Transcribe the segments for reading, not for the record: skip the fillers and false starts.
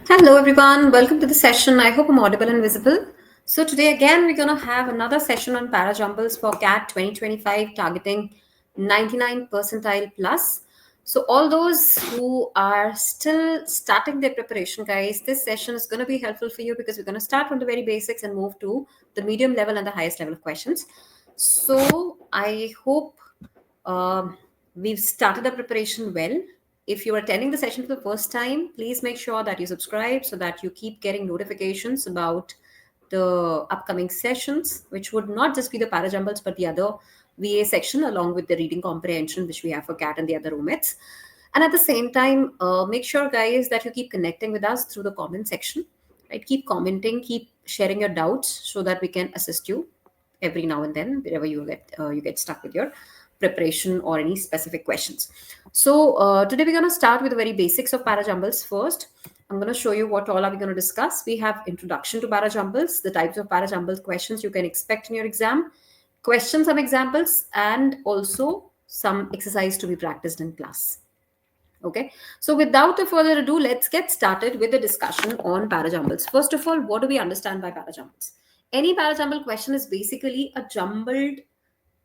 Hello, everyone. Welcome to the session. I hope I'm audible and visible. So, today again, we're going to have another session on Parajumbles for CAT 2025 targeting 99 percentile plus. So, all those who are still starting their preparation, guys, this session is going to be helpful for you because we're going to start from the very basics and move to the medium level and the highest level of questions. So, I hope we've started the preparation well. If you're attending the session for the first time, please make sure that you subscribe so that you keep getting notifications about the upcoming sessions, which would not just be the Parajumbles, but the other VA section along with the reading comprehension, which we have for CAT and the other roommates. And at the same time, make sure, guys, that you keep connecting with us through the comment section. Right? Keep commenting, keep sharing your doubts so that we can assist you every now and then wherever you get stuck with your preparation or any specific questions. So today we're going to start with the very basics of Parajumbles first. I'm going to show you what all are we going to discuss. We have introduction to Parajumbles, the types of Parajumbles questions you can expect in your exam, questions, some examples, and also some exercise to be practiced in class. Okay, so without a further ado, let's get started with the discussion on parajumbles. First of all, what do we understand by parajumbles? Any parajumble question is basically a jumbled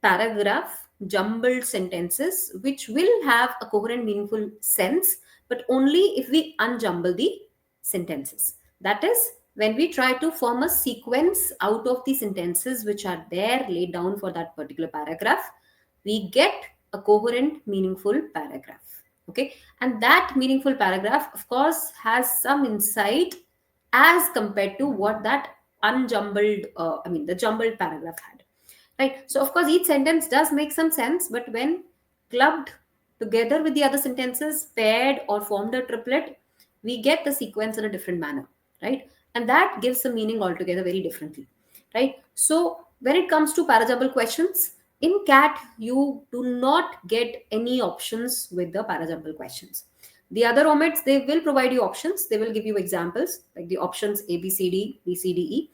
paragraph, jumbled sentences, which will have a coherent, meaningful sense, but only if we unjumble the sentences. That is, when we try to form a sequence out of the sentences which are there laid down for that particular paragraph, we get a coherent, meaningful paragraph. Okay, and that meaningful paragraph, of course, has some insight as compared to what that unjumbled, the jumbled paragraph had. Right. So, of course, each sentence does make some sense, but when clubbed together with the other sentences, paired or formed a triplet, we get the sequence in a different manner. Right. And that gives the meaning altogether very differently. Right. So, when it comes to parajumble questions, in CAT, you do not get any options with the parajumble questions. The other omits, they will provide you options. They will give you examples like the options A, B, C, D, B, C, D, E.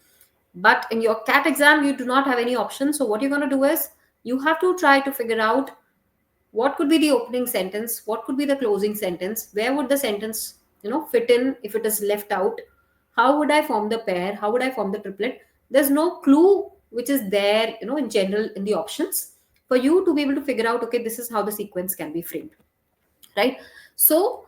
But in your CAT exam, you do not have any options. So what you're going to do is you have to try to figure out what could be the opening sentence, what could be the closing sentence, where would the sentence fit in if it is left out, how would I form the pair, how would I form the triplet. There's no clue which is there in general in the options for you to be able to figure out, okay, this is how the sequence can be framed, right? So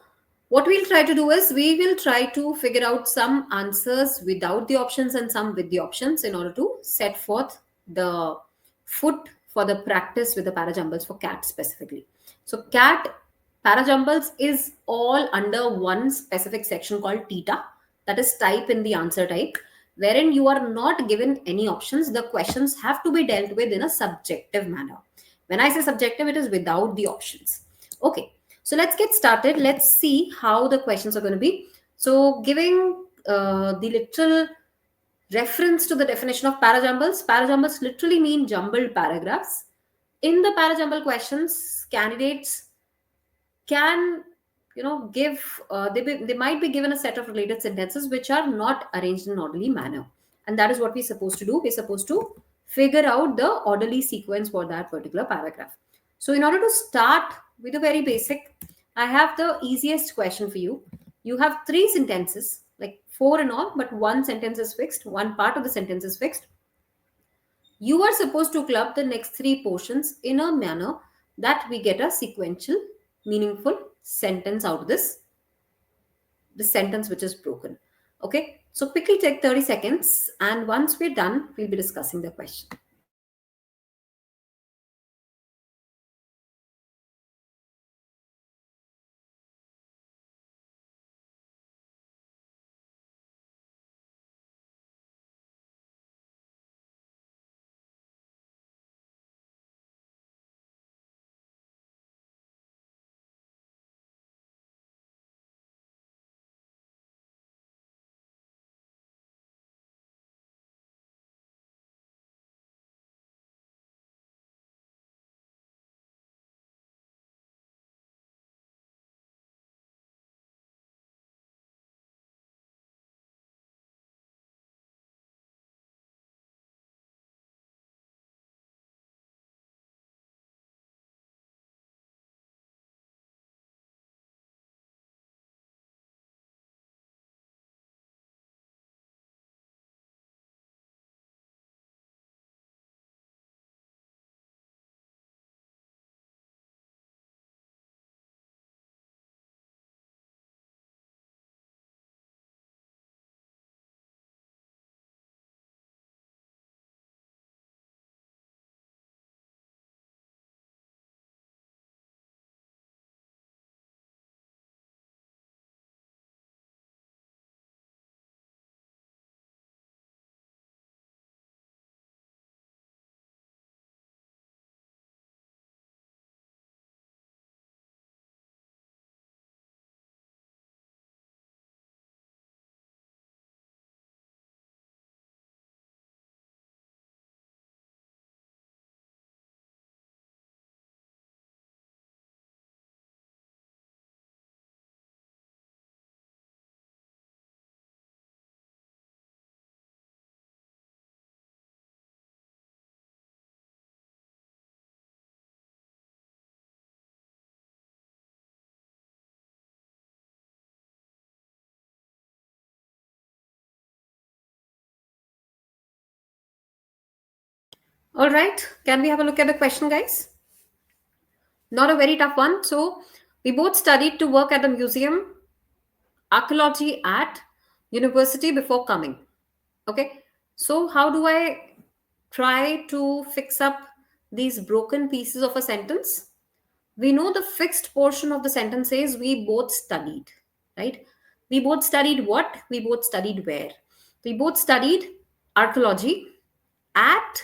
what we'll try to do is we will try to figure out some answers without the options and some with the options in order to set forth the foot for the practice with the parajumbles for CAT specifically. So CAT parajumbles is all under one specific section called theta, that is type in the answer type, wherein you are not given any options. The questions have to be dealt with in a subjective manner. When I say subjective, it is without the options. Okay, so let's get started. Let's see how the questions are going to be. So giving the literal reference to the definition of parajumbles, parajumbles literally mean jumbled paragraphs. In the parajumble questions, candidates can give they might be given a set of related sentences which are not arranged in an orderly manner, and that is what we're supposed to do. We're supposed to figure out the orderly sequence for that particular paragraph. So in order to start with the very basic, I have the easiest question for you. You have three sentences, like four in all, but one sentence is fixed, one part of the sentence is fixed. You are supposed to club the next three portions in a manner that we get a sequential, meaningful sentence out of this sentence which is broken. Okay, so quickly take 30 seconds, and once we're done, we'll be discussing the question. All right, can we have a look at the question, guys? Not a very tough one. So, we both studied to work at the museum, archaeology at university before coming. Okay, so how do I try to fix up these broken pieces of a sentence? We know the fixed portion of the sentence says we both studied, right? We both studied what? We both studied where? We both studied archaeology at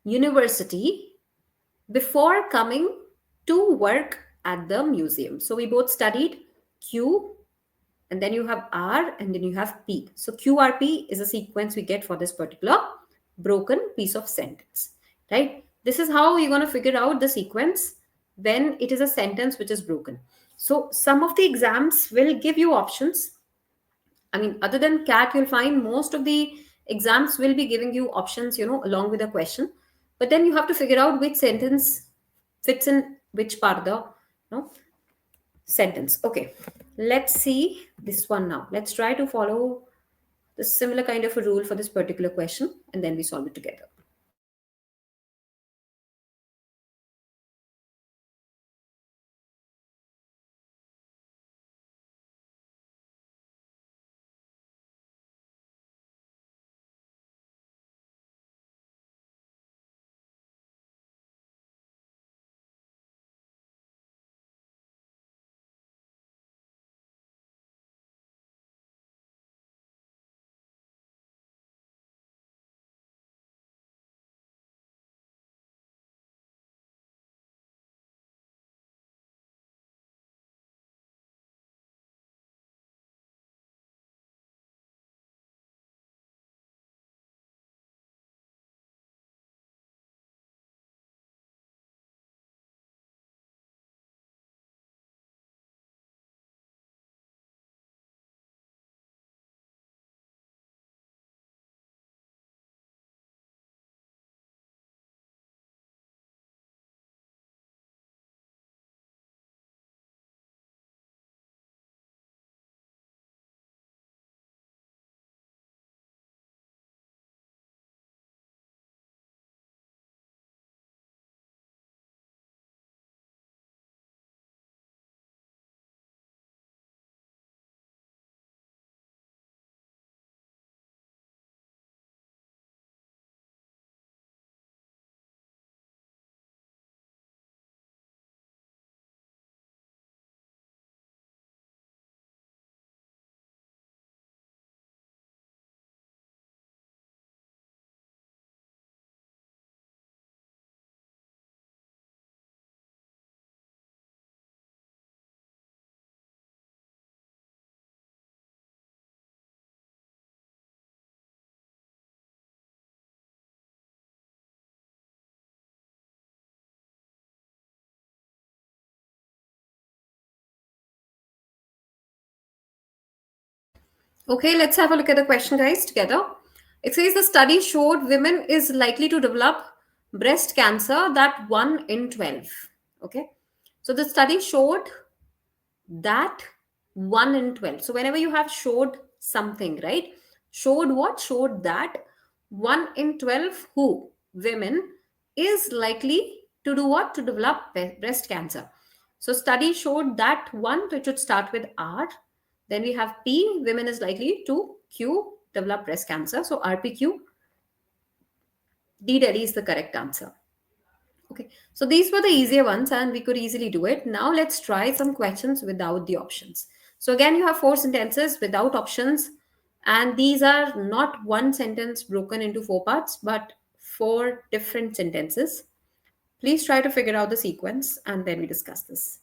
university before coming to work at the museum. So we both studied Q, and then you have R, and then you have P. So QRP is a sequence we get for this particular broken piece of sentence, right? This is how you're going to figure out the sequence when it is a sentence which is broken. So some of the exams will give you options. I mean, other than CAT, you'll find most of the exams will be giving you options, along with a question. But then you have to figure out which sentence fits in which part of the sentence. Okay, let's see this one now. Let's try to follow the similar kind of a rule for this particular question, and then we solve it together. Okay, let's have a look at the question, guys, together. It says the study showed women is likely to develop breast cancer that 1 in 12. Okay, so the study showed that 1 in 12. So whenever you have showed something, right? Showed what? Showed that 1 in 12 who? Women is likely to do what? To develop breast cancer. So study showed that one, it should start with R. Then we have P, women is likely to Q, develop breast cancer. So RPQ, D Delhi is the correct answer. Okay, so these were the easier ones and we could easily do it. Now let's try some questions without the options. So again, you have four sentences without options, and these are not one sentence broken into four parts, but four different sentences. Please try to figure out the sequence and then we discuss this.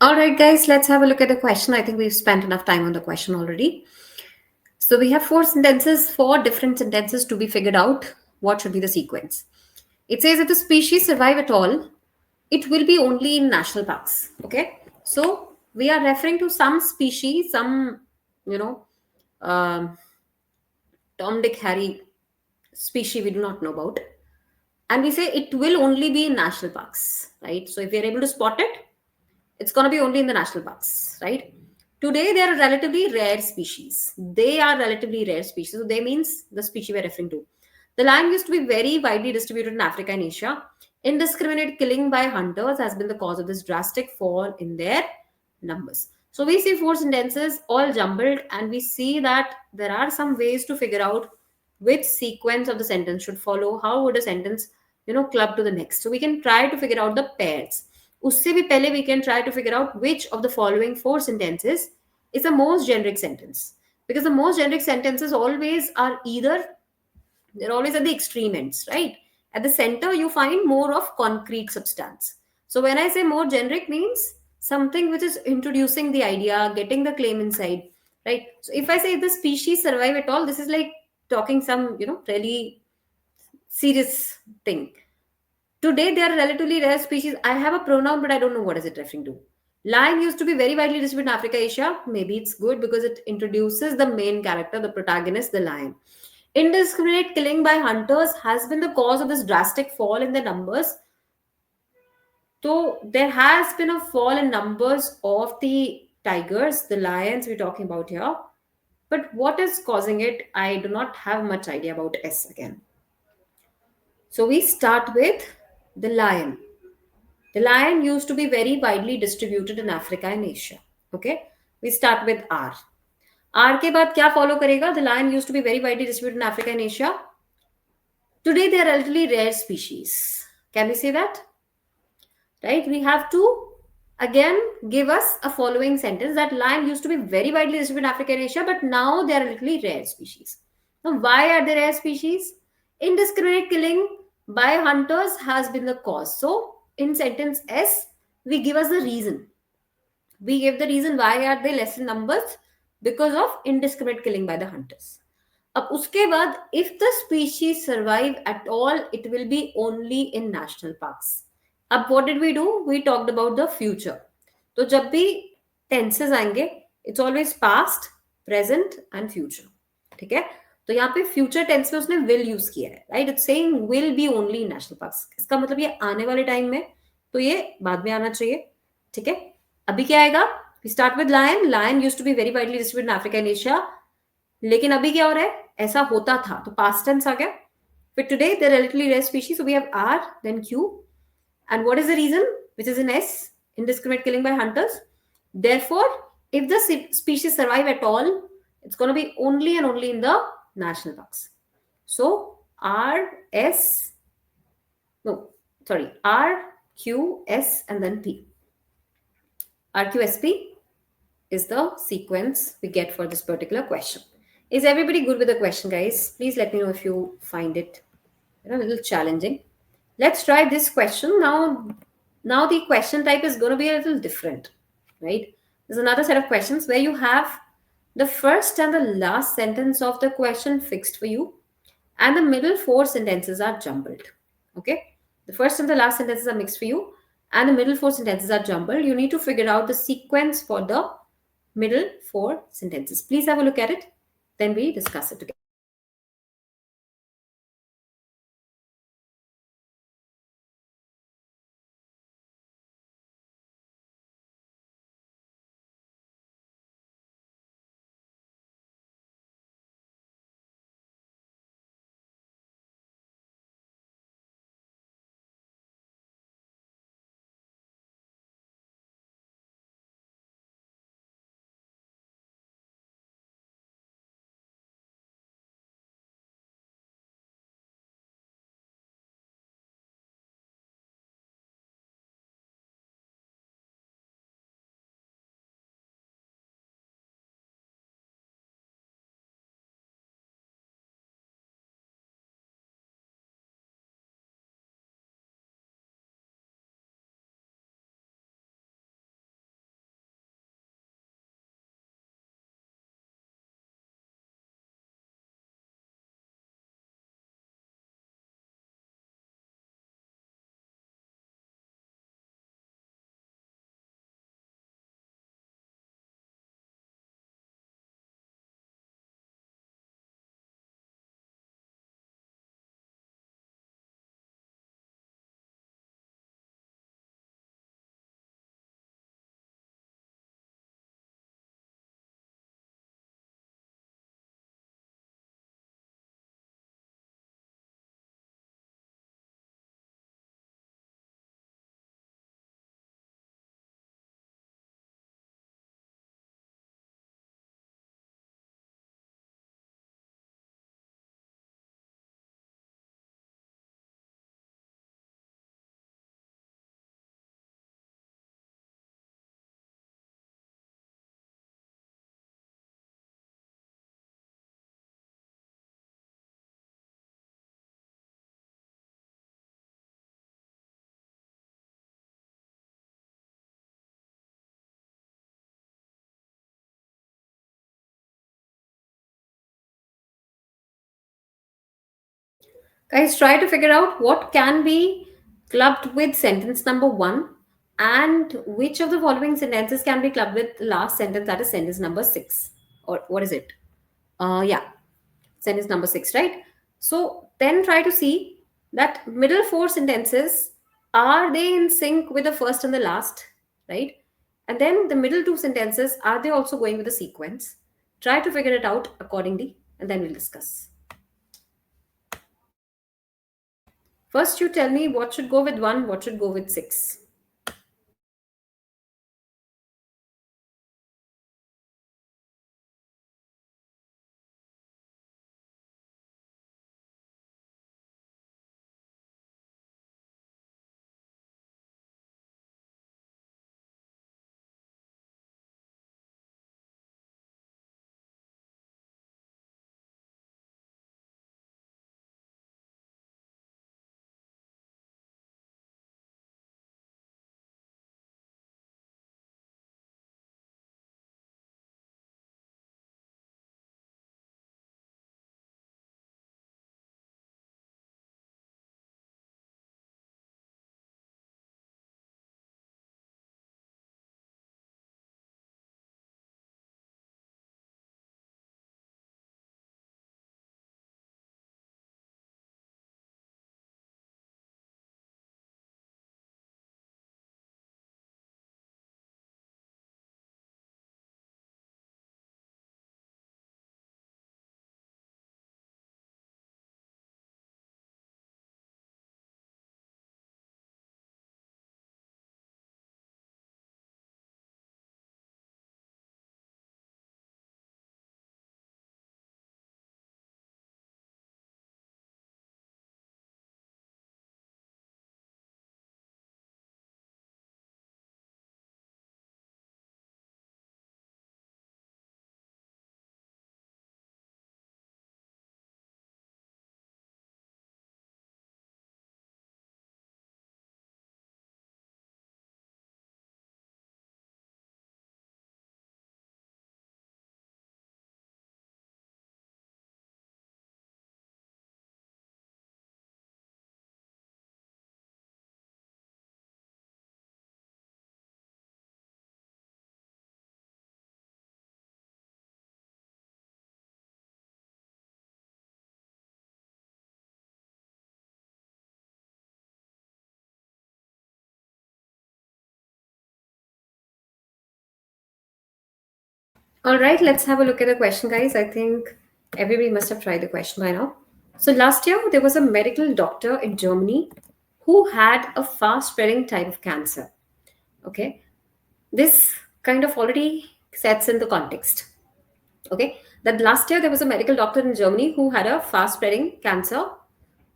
All right, guys, let's have a look at the question. I think we've spent enough time on the question already. So we have four sentences, four different sentences to be figured out. What should be the sequence? It says if the species survive at all, it will be only in national parks. Okay. So we are referring to some species, some, you know, um, Tom, Dick, Harry species we do not know about. And we say it will only be in national parks, right? So if we are able to spot it, it's going to be only in the national parks, right? Today, they are relatively rare species. They are relatively rare species. So they means the species we're referring to. The lion used to be very widely distributed in Africa and Asia. Indiscriminate killing by hunters has been the cause of this drastic fall in their numbers. So we see four sentences all jumbled, and we see that there are some ways to figure out which sequence of the sentence should follow. How would a sentence, club to the next? So we can try to figure out the pairs. उससे भी पहले we can try to figure out which of the following four sentences is the most generic sentence, because the most generic sentences always are either, they're always at the extreme ends, right? At the center, you find more of concrete substance. So when I say more generic means something which is introducing the idea, getting the claim inside, right? So if I say the species survive at all, this is like talking some, really serious thing. Today, they are relatively rare species. I have a pronoun, but I don't know what is it referring to. Lion used to be very widely distributed in Africa, Asia. Maybe it's good because it introduces the main character, the protagonist, the lion. Indiscriminate killing by hunters has been the cause of this drastic fall in the numbers. So there has been a fall in numbers of the tigers, the lions we're talking about here. But what is causing it? I do not have much idea about S again. So we start with the lion. The lion used to be very widely distributed in Africa and Asia. Okay, we start with R. R के बाद क्या follow करेगा? The lion used to be very widely distributed in Africa and Asia. Today they are relatively rare species. Can we say that? Right? We have to again give us a following sentence that lion used to be very widely distributed in Africa and Asia, but now they are relatively rare species. Now, why are they rare species? Indiscriminate killing by hunters has been the cause. So, in sentence S, we give us the reason. We give the reason why are they less in numbers, because of indiscriminate killing by the hunters. अब उसके बाद if the species survive at all, it will be only in national parks. अब what did we do? We talked about the future. तो जब भी tenses आएंगे, it's always past, present and future. ठीक है? तो यहाँ पे future tense में उसने will use किया है, right? It's saying will be only in national parks. इसका मतलब ये आने वाले टाइम में, तो ये बाद में आना चाहिए. ठीक है? अभी क्या आएगा? We start with lion. Lion used to be very widely distributed in Africa and Asia. लेकिन अभी क्या हो रहा है? ऐसा होता था, तो past tense आ गया. But today they're relatively rare species, so we have R, then Q. And what is the reason? Which is in S, indiscriminate killing by hunters. Therefore, if the species survive at all, it's going to be only and only in the national parks. So R, S, no, sorry, R, Q, S, and then P. R, Q, S, P is the sequence we get for this particular question. Is everybody good with the question, guys? Please let me know if you find it a little challenging. Let's try this question now. Now the question type is going to be a little different, right? There's another set of questions where you have the first and the last sentence of the question fixed for you, and the middle four sentences are jumbled. Okay, the first and the last sentences are mixed for you, and the middle four sentences are jumbled. You need to figure out the sequence for the middle four sentences. Please have a look at it, then we discuss it together. Guys, try to figure out what can be clubbed with sentence number one and which of the following sentences can be clubbed with the last sentence, that is sentence number six. Or what is it? Yeah, sentence number six, right? So then try to see that middle four sentences, are they in sync with the first and the last, right? And then the middle two sentences, are they also going with the sequence? Try to figure it out accordingly, and then we'll discuss. First, you tell me what should go with one, what should go with six. All right, let's have a look at the question, guys. I think everybody must have tried the question by now. So, last year there was a medical doctor in Germany who had a fast spreading type of cancer. Okay, this kind of already sets in the context. Okay, that last year there was a medical doctor in Germany who had a fast spreading cancer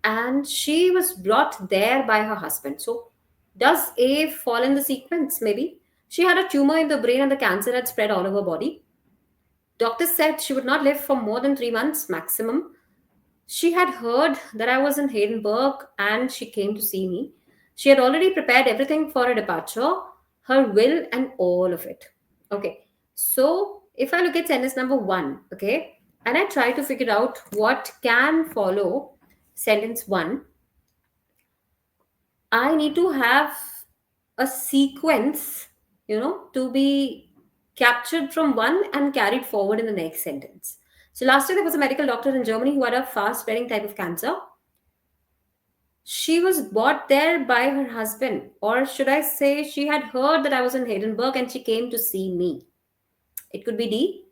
and she was brought there by her husband. So, does A fall in the sequence? Maybe. She had a tumor in the brain and the cancer had spread all over her body. Doctors said she would not live for more than 3 months maximum. She had heard that I was in Heidelberg and she came to see me. She had already prepared everything for her departure, her will, and all of it. Okay, so if I look at sentence number one, okay, and I try to figure out what can follow sentence one, I need to have a sequence, to be captured from one and carried forward in the next sentence. So last year there was a medical doctor in Germany who had a fast spreading type of cancer. She was brought there by her husband, or should I say, she had heard that I was in Heidelberg and she came to see me. It could be D.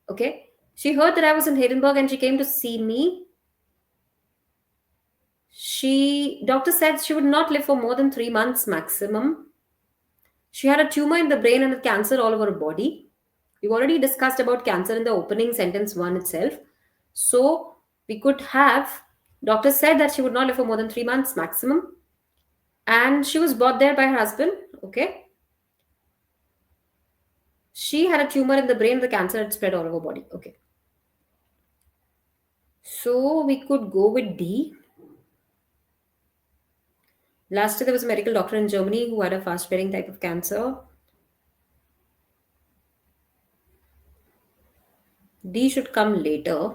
Okay. She heard that I was in Heidelberg and she came to see me. Doctor said she would not live for more than 3 months maximum. She had a tumor in the brain and a cancer all over her body. We've already discussed about cancer in the opening sentence one itself. So we could have, doctor said that she would not live for more than 3 months maximum. And she was brought there by her husband. Okay. She had a tumor in the brain, the cancer had spread all over her body. Okay. So we could go with D. Last year there was a medical doctor in Germany who had a fast spreading type of cancer. D should come later.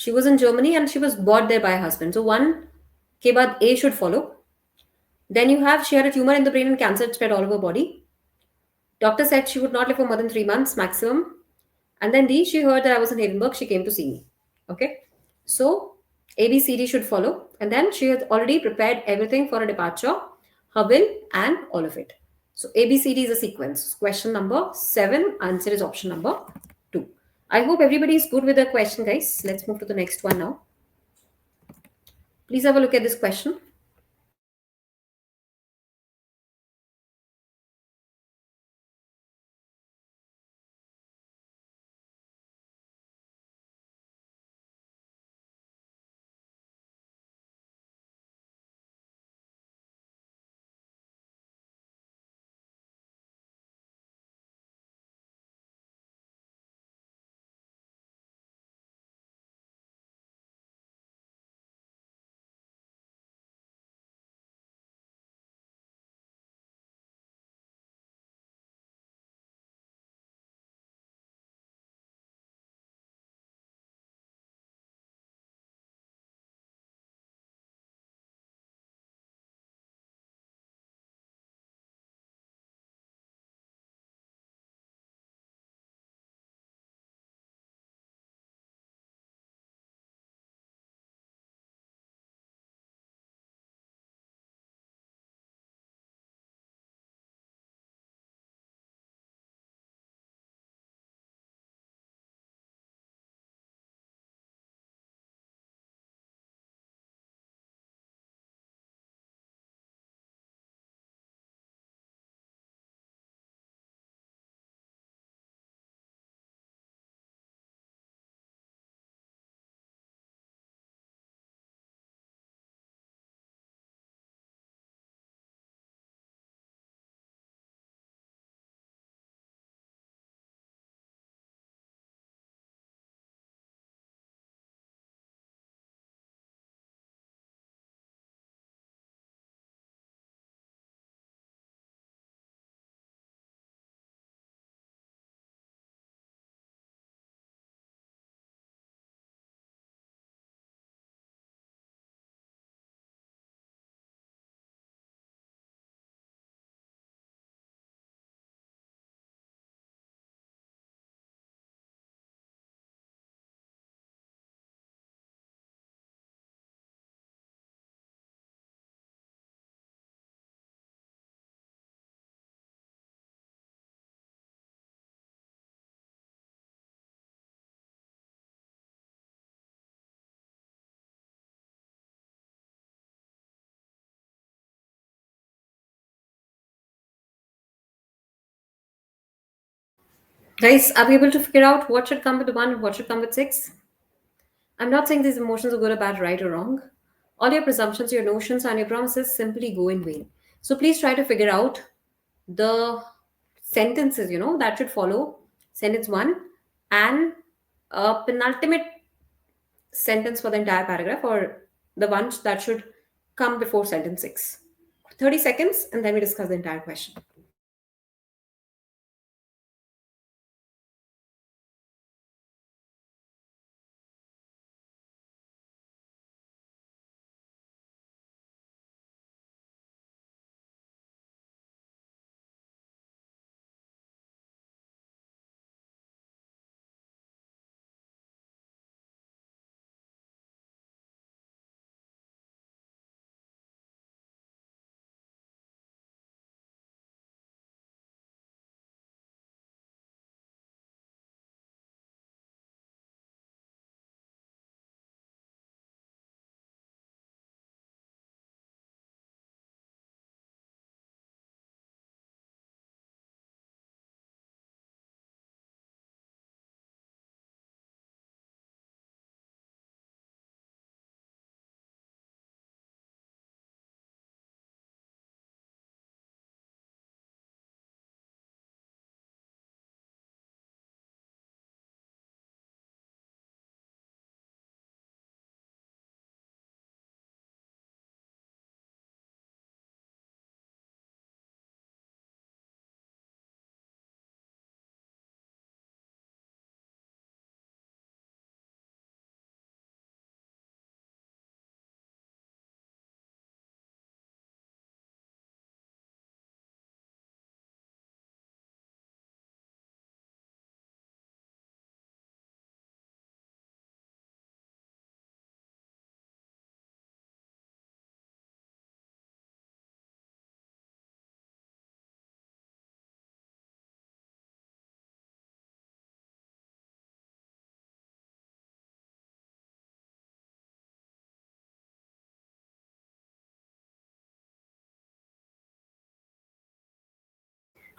She was in Germany and she was bought there by her husband. So one के बाद A should follow. Then you have she had a tumor in the brain and cancer spread all over her body. Doctor said she would not live for more than 3 months maximum. And then D, she heard that I was in Edinburgh. She came to see me. Okay. So A, B, C, D should follow. And then she had already prepared everything for a departure, her will, and all of it. So A, B, C, D is a sequence. Question number 7, answer is option number 2. I hope everybody is good with the question, guys. Let's move to the next one now. Please have a look at this question. Guys, are we able to figure out what should come with 1 and what should come with 6? I'm not saying these emotions are good or bad, right or wrong. All your presumptions, your notions, and your promises simply go in vain. So please try to figure out the sentences, that should follow sentence 1 and a penultimate sentence for the entire paragraph or the ones that should come before sentence 6. 30 seconds and then we discuss the entire question.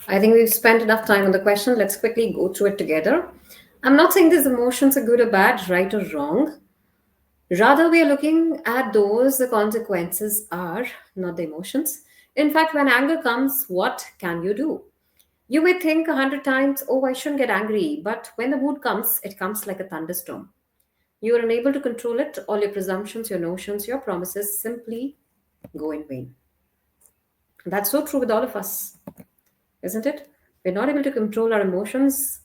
I think we've spent enough time on the question. Let's quickly go through it together. I'm not saying these emotions are good or bad, right or wrong. Rather, we are looking at those the consequences are, not the emotions. In fact, when anger comes, what can you do? You may think 100 times, oh, I shouldn't get angry, but when the mood comes, it comes like a thunderstorm. You are unable to control it. All your presumptions, your notions, your promises simply go in vain. That's so true with all of us, isn't it? We're not able to control our emotions,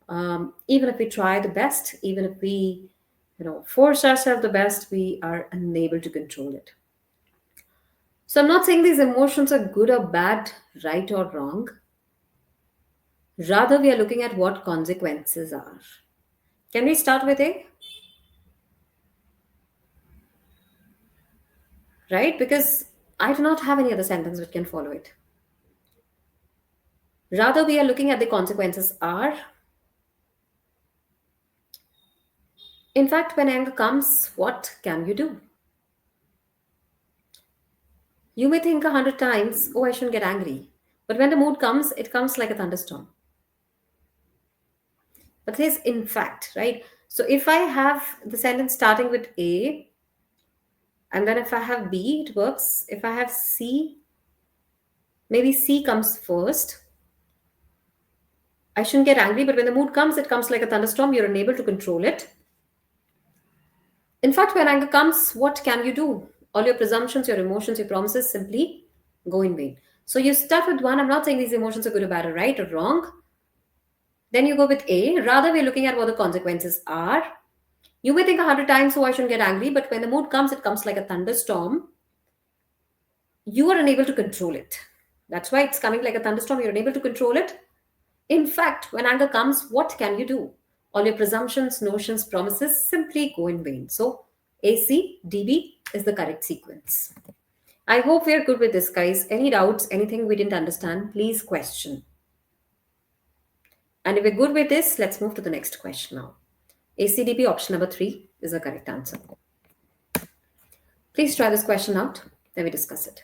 even if we try the best, even if we, force ourselves the best, we are unable to control it. So I'm not saying these emotions are good or bad, right or wrong. Rather, we are looking at what consequences are. Can we start with A? Right? Because I do not have any other sentence which can follow it. Rather, we are looking at the consequences are. In fact, when anger comes, what can you do? You may think 100 times, oh, I shouldn't get angry. But when the mood comes, it comes like a thunderstorm. But there's in fact, right? So if I have the sentence starting with A, and then if I have B, it works. If I have C, maybe C comes first. I shouldn't get angry, but when the mood comes, it comes like a thunderstorm. You're unable to control it. In fact, when anger comes, what can you do? All your presumptions, your emotions, your promises simply go in vain. So you start with one. I'm not saying these emotions are good or bad or right or wrong. Then you go with A. Rather, we're looking at what the consequences are. You may think 100 times, oh, I shouldn't get angry, but when the mood comes, it comes like a thunderstorm. You are unable to control it. That's why it's coming like a thunderstorm. You're unable to control it. In fact, when anger comes, what can you do? All your presumptions, notions, promises simply go in vain. So, ACDB is the correct sequence. I hope we are good with this, guys. Any doubts, anything we didn't understand, please question. And if we're good with this, let's move to the next question now. ACDB option number 3 is the correct answer. Please try this question out, then we discuss it.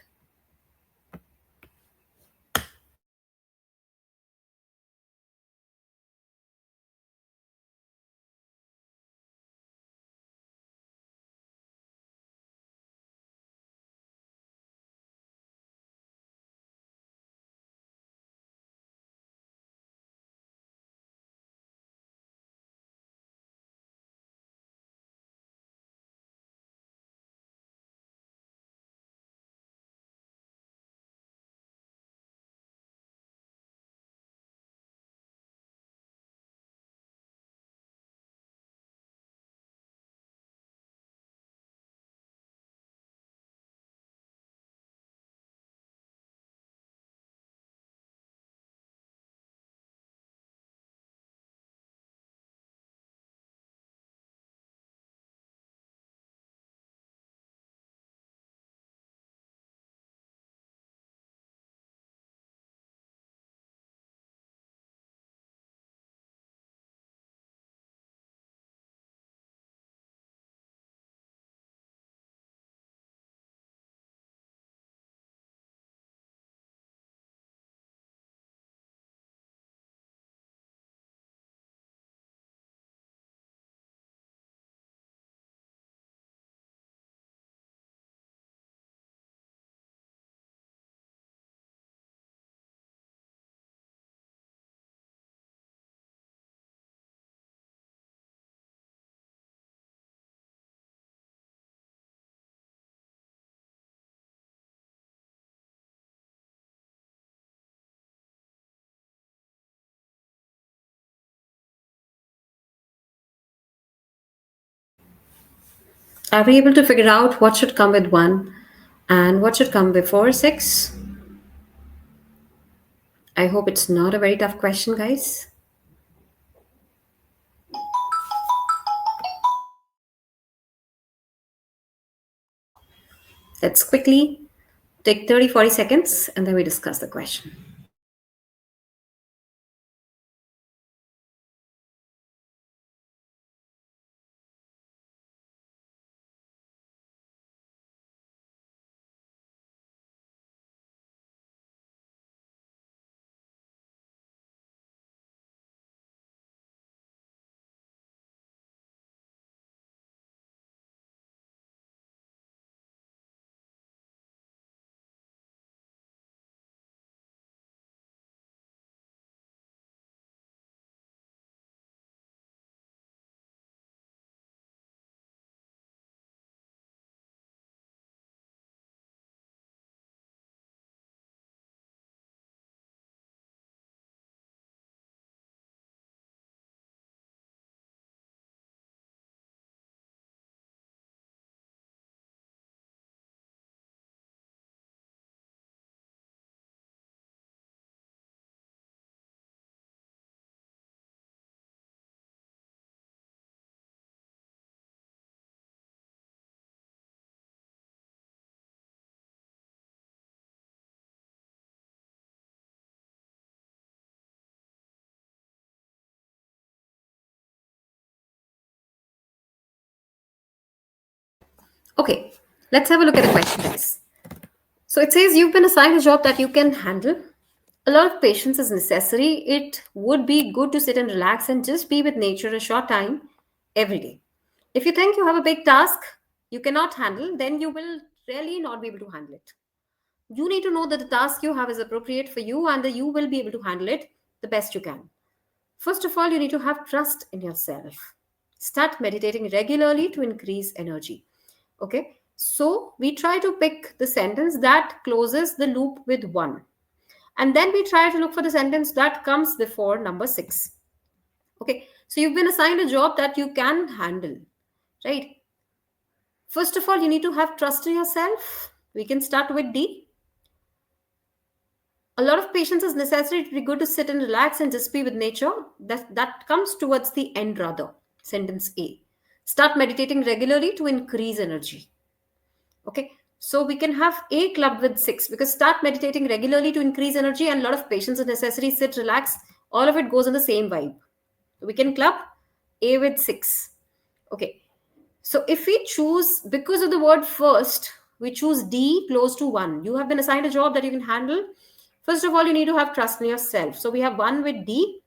Are we able to figure out what should come with 1 and what should come before 6? I hope it's not a very tough question, guys. Let's quickly take 30-40 seconds and then we discuss the question. Okay, let's have a look at the question, guys. So it says you've been assigned a job that you can handle. A lot of patience is necessary. It would be good to sit and relax and just be with nature a short time every day. If you think you have a big task you cannot handle, then you will really not be able to handle it. You need to know that the task you have is appropriate for you and that you will be able to handle it the best you can. First of all, you need to have trust in yourself. Start meditating regularly to increase energy. Okay, so we try to pick the sentence that closes the loop with one, and then we try to look for the sentence that comes before number six. Okay, so you've been assigned a job that you can handle, right? First of all, you need to have trust in yourself. We can start with D. A lot of patience is necessary. To be good to sit and relax and just be with nature. That comes towards the end rather. Sentence A. Start meditating regularly to increase energy. Okay, so we can have A clubbed with six because start meditating regularly to increase energy and a lot of patience is necessary. Sit, relax. All of it goes in the same vibe. We can club A with six. Okay, so if we choose, because of the word first, we choose D close to 1. You have been assigned a job that you can handle. First of all, you need to have trust in yourself. So we have 1 with D.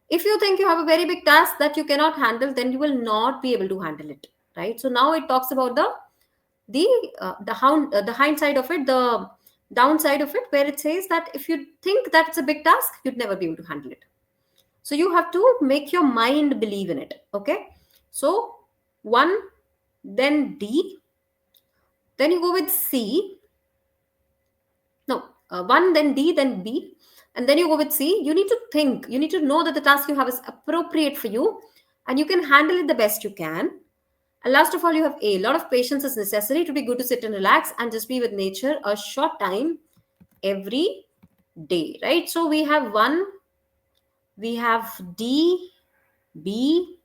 If you think you have a very big task that you cannot handle, then you will not be able to handle it, right? So now it talks about the the hindsight of it, the downside of it, where it says that if you think that it's a big task, you'd never be able to handle it. So you have to make your mind believe in it. Okay, so 1, then D, then you go with C. No, 1, then D, then B, and then you go with C. You need to think, you need to know that the task you have is appropriate for you and you can handle it the best you can. And last of all, you have A. A lot of patience is necessary. To be good to sit and relax and just be with nature a short time every day, right? So we have 1, we have D, B,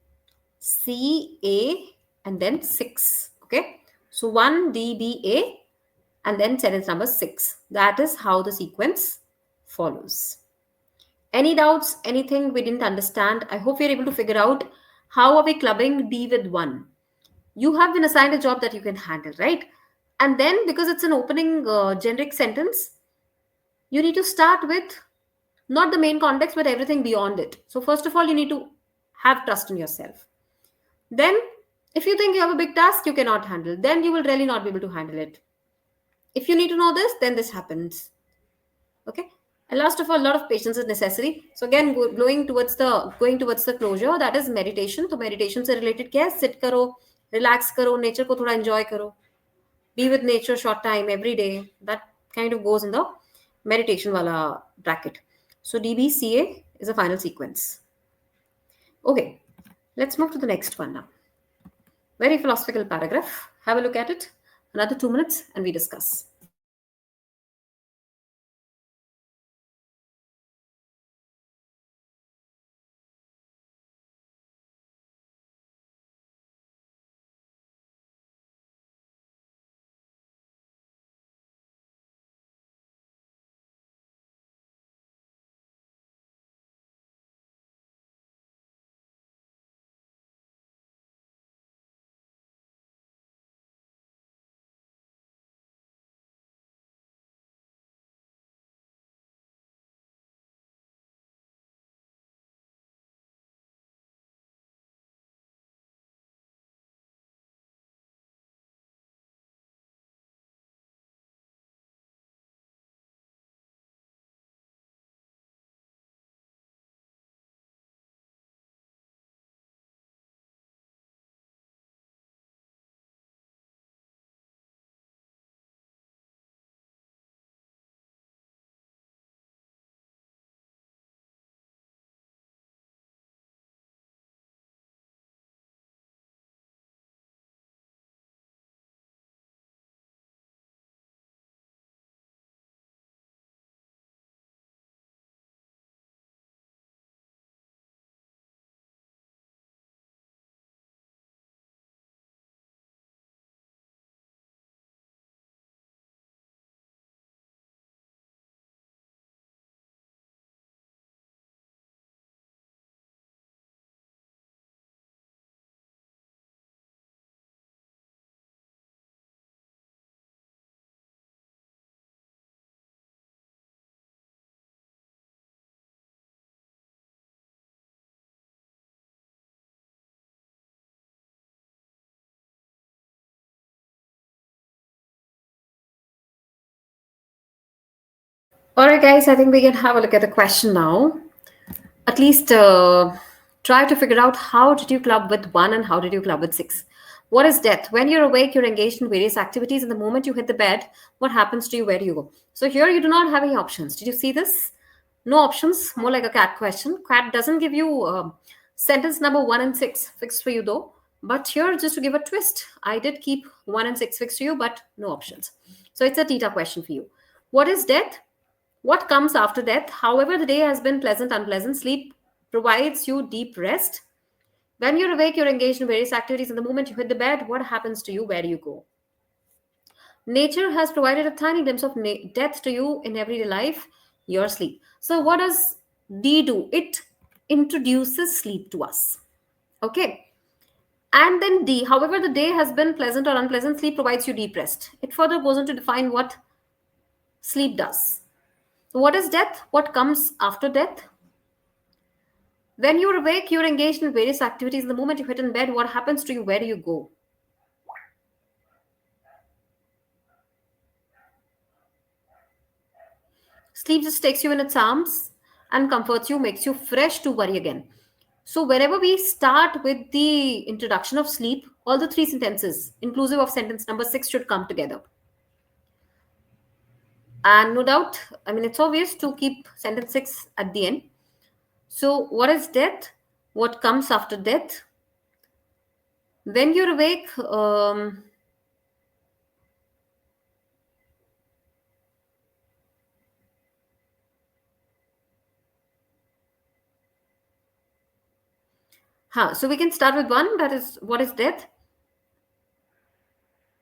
C, A, and then 6. Okay, so 1, D, B, A, and then sentence number 6. That is how the sequence follows. Any doubts, anything we didn't understand? I hope you're able to figure out how are we clubbing D with 1. You have been assigned a job that you can handle, right? And then because it's an opening generic sentence, you need to start with not the main context but everything beyond it. So first of all, you need to have trust in yourself. Then if you think you have a big task you cannot handle, then you will really not be able to handle it. If you need to know this, then this happens. Okay, and last of all, a lot of patience is necessary. So again, going towards the closure, that is meditation. So meditation से related क्या है? Sit करो, relax करो, nature को थोड़ा enjoy करो, be with nature short time every day. That kind of goes in the meditation wala bracket. So DBCA is a final sequence. Okay, let's move to the next one now. Very philosophical paragraph. Have a look at it. Another 2 minutes and we discuss. All right, guys, I think we can have a look at the question now. At least try to figure out how did you club with one and how did you club with six. What is death? When you're awake, you're engaged in various activities, and the moment you hit the bed, what happens to you? Where do you go? So here you do not have any options. Did you see this? No options, more like a cat question. Cat doesn't give you sentence number one and six fixed for you though. But here, just to give a twist, I did keep one and six fixed to you, but no options. So it's a theta question for you. What is death? What comes after death? However, the day has been pleasant, unpleasant. Sleep provides you deep rest. When you're awake, you're engaged in various activities, and the moment you hit the bed, what happens to you? Where do you go? Nature has provided a tiny glimpse of death to you in everyday life, your sleep. So, what does D do? It introduces sleep to us. Okay. And then D, however, the day has been pleasant or unpleasant, sleep provides you deep rest. It further goes on to define what sleep does. So what is death? What comes after death? When you're awake, you're engaged in various activities. The moment you hit in bed, what happens to you? Where do you go? Sleep just takes you in its arms and comforts you, makes you fresh to worry again. So, wherever we start with the introduction of sleep, all the three sentences, inclusive of sentence number six, should come together. And no doubt, I mean, it's obvious to keep sentence six at the end. So, what is death? What comes after death? When you're awake, so we can start with one, that is, what is death?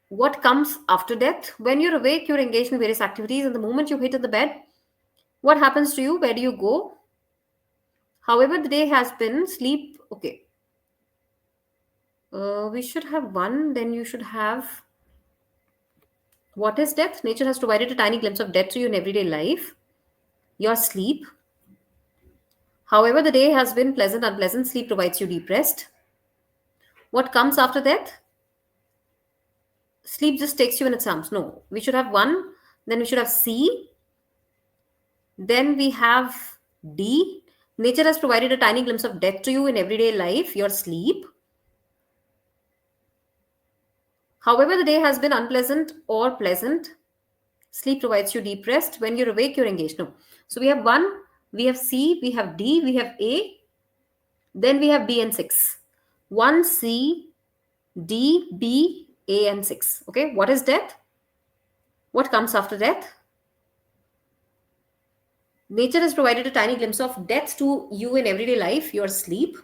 What comes after death? When you're awake, you're engaged in various activities, and the moment you hit in the bed, what happens to you? Where do you go? However, the day has been sleep. Okay. We should have one. Then you should have what is death? Nature has provided a tiny glimpse of death to you in everyday life. Your sleep. However, the day has been pleasant, unpleasant. Sleep provides you deep rest. What comes after death? Sleep just takes you in its arms. No, we should have one. Then we should have C. Then we have D. Nature has provided a tiny glimpse of death to you in everyday life, your sleep. However, the day has been unpleasant or pleasant. Sleep provides you deep rest. When you're awake, you're engaged. No. So we have one, we have C, we have D, we have A, then we have B and 6. 1, C, D, B, A, and 6. Okay. What is death? What comes after death? Nature has provided a tiny glimpse of death to you in everyday life, your sleep.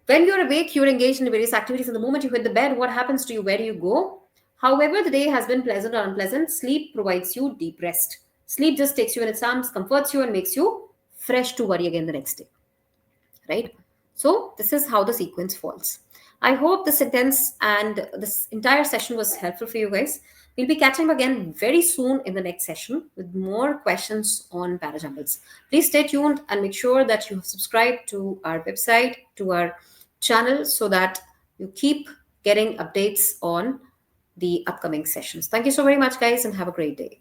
When you're awake, you're engaged in various activities. And the moment you hit the bed, what happens to you? Where do you go? However, the day has been pleasant or unpleasant, sleep provides you deep rest. Sleep just takes you in its arms, comforts you, and makes you fresh to worry again the next day. Right? So, this is how the sequence falls. I hope the sentence and this entire session was helpful for you guys. We'll be catching up again very soon in the next session with more questions on Parajumbles. Please stay tuned and make sure that you have subscribed to our website, to our channel, so that you keep getting updates on the upcoming sessions. Thank you so very much, guys, and have a great day.